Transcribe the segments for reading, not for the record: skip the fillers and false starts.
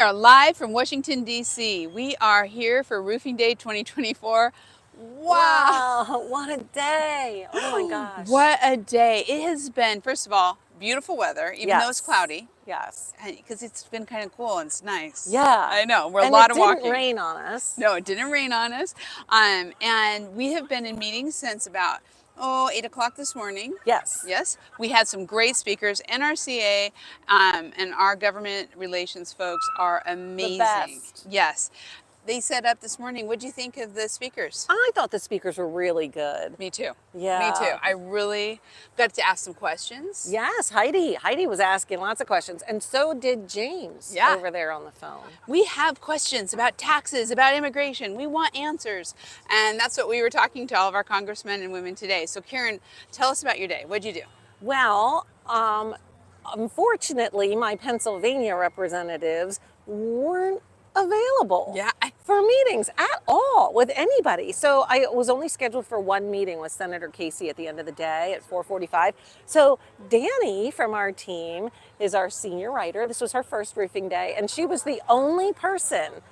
Are live from Washington, D.C. We are here for Roofing Day 2024. Wow! Wow, what a day. Oh my gosh. What a day. It has been, first of all, beautiful weather, even though it's Yes. cloudy, Yes. because it's been kind of cool and it's nice. Yeah. I know, we're a And lot it of didn't walking. rain on us. No, it didn't rain on us. And we have been in meetings since about 8 o'clock this morning. Yes. Yes, we had some great speakers. NRCA and our government relations folks are amazing. best. Yes, they set up this morning. What do you think of the speakers? I thought the speakers were really good. Me too. Yeah. Me too. I really got to ask some questions. Yes, Heidi. Heidi was asking lots of questions, and so did James Yeah. over there on the phone. We have questions about taxes, about immigration. We want answers. And that's what we were talking to all of our congressmen and women today. So Karen, tell us about your day. What'd you do? Well, unfortunately, my Pennsylvania representatives weren't available Yeah. for meetings at all with anybody. So I was only scheduled for one meeting with Senator Casey at the end of the day at 4:45. So Danny from our team is our senior writer. This was her first roofing day, and she was the only person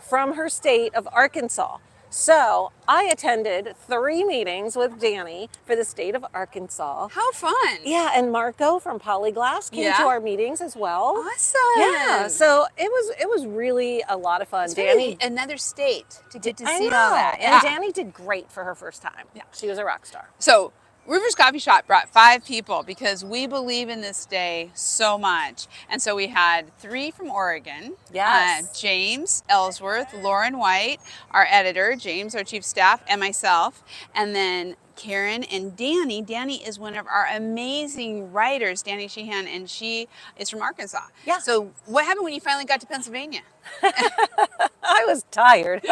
from her state of Arkansas. So I attended 3 meetings with Danny for the state of Arkansas. How fun. Yeah, and Marco from Polyglass came to our meetings as well. Awesome. Yeah, so it was really a lot of fun. It's Danny, another state to get to I see know, all that. Yeah. and Danny did great for her first time. Yeah. She was a rock star. So Roofers Coffee Shop brought 5 people because we believe in this day so much. And so we had 3 from Oregon. Yes. James Ellsworth, Lauren White, our editor, James, our chief staff, and myself. And then Karen and Danny. Danny is one of our amazing writers, Danny Sheehan, and she is from Arkansas. Yeah. So what happened when you finally got to Pennsylvania? I was tired.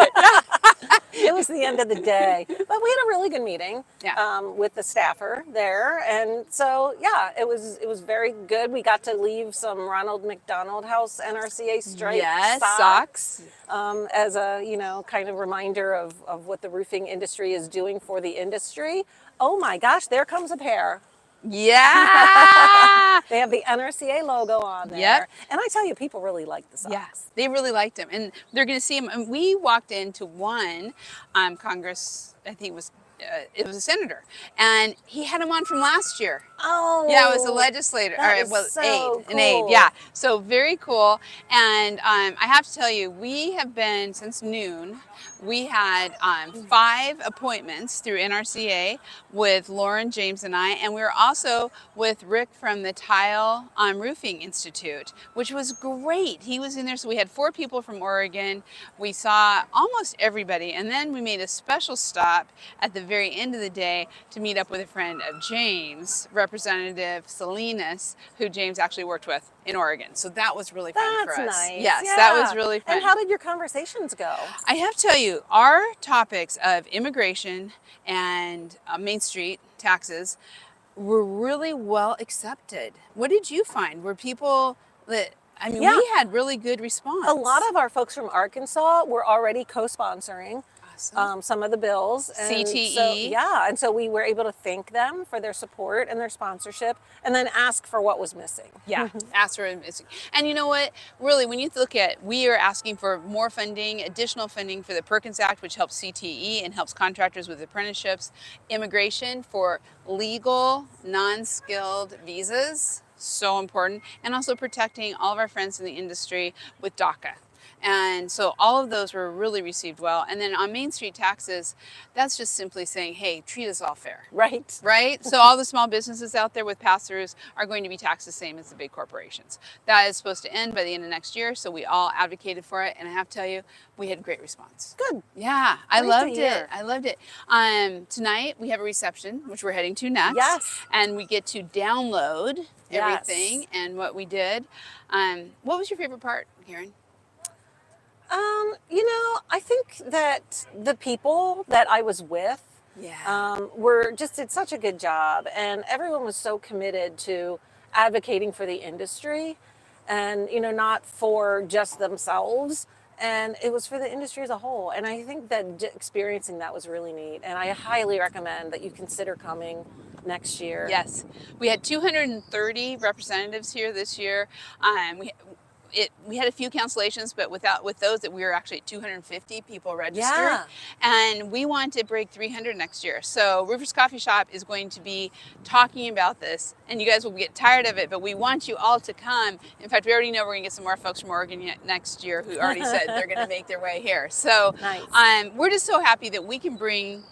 It was the end of the day, but we had a really good meeting with the staffer there, and so yeah, it was very good. We got to leave some Ronald McDonald House NRCA striped socks as a kind of reminder of what the roofing industry is doing for the industry. Oh my gosh, there comes a pair. Yeah. They have the NRCA logo on there. Yep. And I tell you, people really like the socks. Yes, they really liked them, and they're going to see them. And we walked into one Congress, I think it was a senator, and he had them on from last year. Oh, yeah, it was a legislator. That Or, well, is so an aide. cool. Yeah, so very cool. And I have to tell you, we have been since noon. We had 5 appointments through NRCA with Lauren, James, and I, and we were also with Rick from the Tile Roofing Institute, which was great. He was in there, so we had 4 people from Oregon. We saw almost everybody, and then we made a special stop at the very end of the day to meet up with a friend of James, Representative Salinas, who James actually worked with in Oregon. So that was really fun for us. That's nice. Yes, yeah. that was really fun. And how did your conversations go? I have to tell you, our topics of immigration and Main Street taxes were really well accepted. What did you find? Were people that, we had really good response. A lot of our folks from Arkansas were already co-sponsoring some of the bills. And CTE. So, and so we were able to thank them for their support and their sponsorship, and then ask for what was missing. Yeah, ask for missing. And you know what? Really, when you look at, we are asking for more funding, additional funding for the Perkins Act, which helps CTE and helps contractors with apprenticeships, immigration for legal, non-skilled visas, so important, and also protecting all of our friends in the industry with DACA. And so all of those were really received well. And then on Main Street taxes, that's just simply saying, hey, treat us all fair. Right. Right? So all the small businesses out there with pass-throughs are going to be taxed the same as the big corporations. That is supposed to end by the end of next year, so we all advocated for it. And I have to tell you, we had great response. Good. Yeah, I Great loved to hear. it. I loved it. Tonight we have a reception, which we're heading to next. Yes. And we get to download Yes. everything and what we did. What was your favorite part, Karen? I think that the people that I was with did such a good job, and everyone was so committed to advocating for the industry and, not for just themselves. And it was for the industry as a whole. And I think that experiencing that was really neat. And I highly recommend that you consider coming next year. Yes. We had 230 representatives here this year. we had a few cancellations, but with those that we were actually at 250 people registered, Yeah. and we want to break 300 next year. So Roofers Coffee Shop is going to be talking about this, and you guys will get tired of it, but we want you all to come. In fact, we already know we're going to get some more folks from Oregon next year who already said they're going to make their way here. So Nice. we're just so happy that we can bring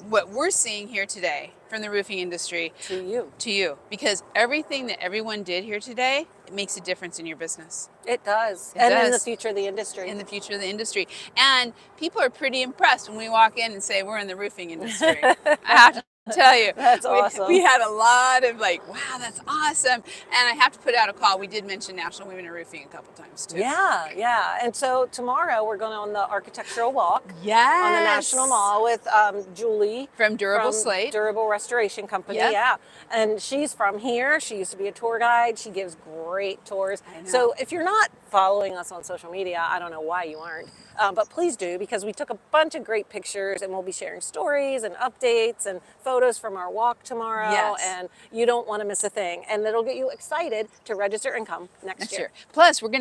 what we're seeing here today from the roofing industry To you. because everything that everyone did here today, it makes a difference in your business. It does. It And in the does. future of the industry. In the future of the industry. And people are pretty impressed when we walk in and say we're in the roofing industry. I have to tell you. That's awesome. We had a lot of like, wow, that's awesome. And I have to put out a call. We did mention National Women in Roofing a couple times too. Yeah. And so tomorrow we're going on the architectural walk Yes. on the National Mall with Julie From Durable from Slate. Durable Restoration Company. Yep. Yeah. And she's from here. She used to be a tour guide. She gives great tours. I know. So if you're not following us on social media, I don't know why you aren't. But please do, because we took a bunch of great pictures and we'll be sharing stories and updates and photos from our walk tomorrow. Yes. And you don't want to miss a thing. And it'll get you excited to register and come next year. Plus, we've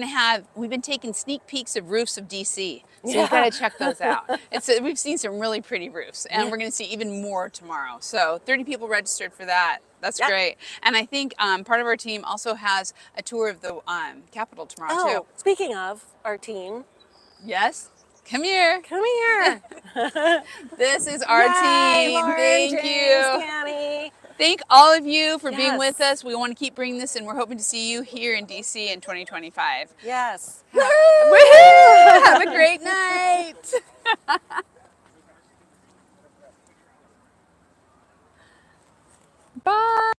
been taking sneak peeks of roofs of DC. So you've got to check those out. We've seen some really pretty roofs, and we're going to see even more tomorrow. So 30 people registered for that. That's great. And I think part of our team also has a tour of the Capitol tomorrow too. Speaking of our team, Yes? Come here. come here. This is our Yay, team. Lauren, Thank James, you. Danny. Thank all of you for being Yes. with us. We want to keep bringing this, and we're hoping to see you here in DC in 2025. Yes. Woohoo! Have a great night. Bye.